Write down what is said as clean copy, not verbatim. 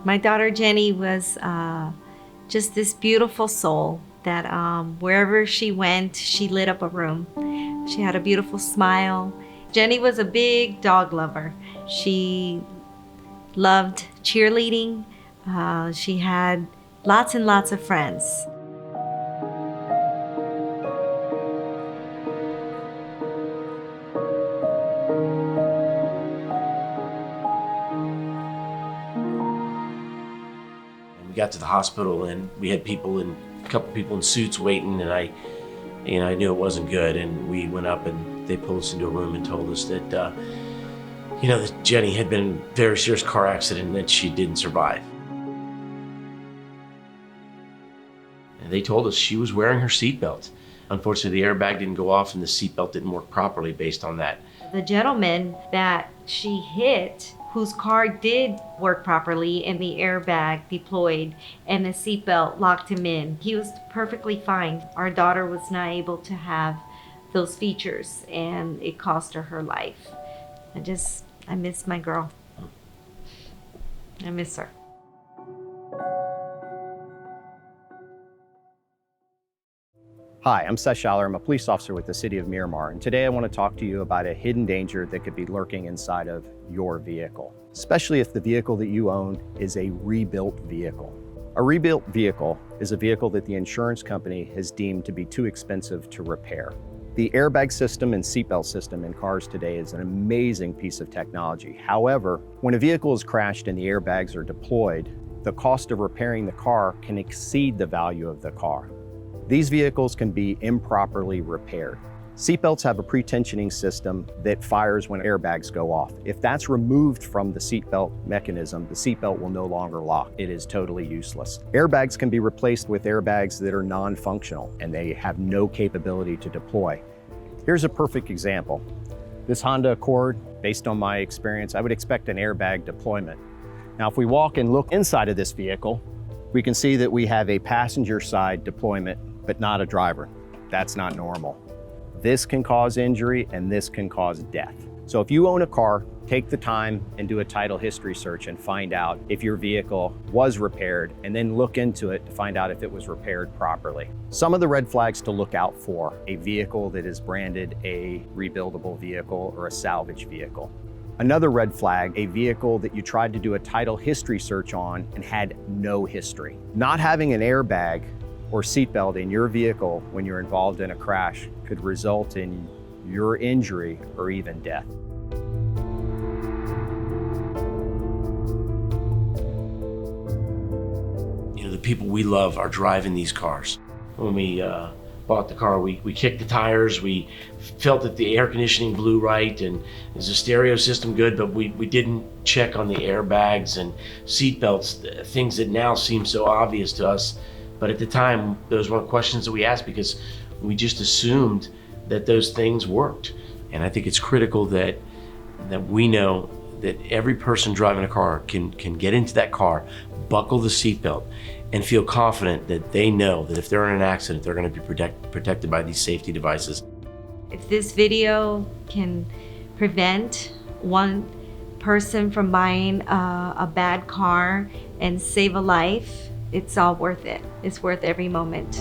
My daughter Jenny was just this beautiful soul that wherever she went, she lit up a room. She had a beautiful smile. Jenny was a big dog lover. She loved cheerleading. She had lots and lots of friends. We got to the hospital and we had a couple people in suits waiting, and I knew it wasn't good. And we went up and they pulled us into a room and told us that, that Jenny had been in a very serious car accident and that she didn't survive. And they told us she was wearing her seatbelt. Unfortunately, the airbag didn't go off and the seatbelt didn't work properly based on that. The gentleman that she hit, whose car did work properly and the airbag deployed and the seatbelt locked him in, he was perfectly fine. Our daughter was not able to have those features and it cost her her life. I miss my girl. I miss her. Hi, I'm Seth Schaller. I'm a police officer with the city of Miramar, and today I want to talk to you about a hidden danger that could be lurking inside of your vehicle, especially if the vehicle that you own is a rebuilt vehicle. A rebuilt vehicle is a vehicle that the insurance company has deemed to be too expensive to repair. The airbag system and seatbelt system in cars today is an amazing piece of technology. However, when a vehicle is crashed and the airbags are deployed, the cost of repairing the car can exceed the value of the car. These vehicles can be improperly repaired. Seatbelts have a pre-tensioning system that fires when airbags go off. If that's removed from the seatbelt mechanism, the seatbelt will no longer lock. It is totally useless. Airbags can be replaced with airbags that are non-functional and they have no capability to deploy. Here's a perfect example. This Honda Accord, based on my experience, I would expect an airbag deployment. Now, if we walk and look inside of this vehicle, we can see that we have a passenger side deployment, but not a driver. That's not normal. This can cause injury and this can cause death. So if you own a car, take the time and do a title history search and find out if your vehicle was repaired, and then look into it to find out if it was repaired properly. Some of the red flags to look out for: a vehicle that is branded a rebuildable vehicle or a salvage vehicle. Another red flag, a vehicle that you tried to do a title history search on and had no history. Not having an airbag or seatbelt in your vehicle when you're involved in a crash could result in your injury or even death. The people we love are driving these cars. When we bought the car, we kicked the tires, we felt that the air conditioning blew right, and is the stereo system good, but we didn't check on the airbags and seat belts, things that now seem so obvious to us. But at the time, those weren't questions that we asked because we just assumed that those things worked. And I think it's critical that we know that every person driving a car can get into that car, buckle the seatbelt, and feel confident that they know that if they're in an accident, they're going to be protected by these safety devices. If this video can prevent one person from buying a bad car and save a life, it's all worth it. It's worth every moment.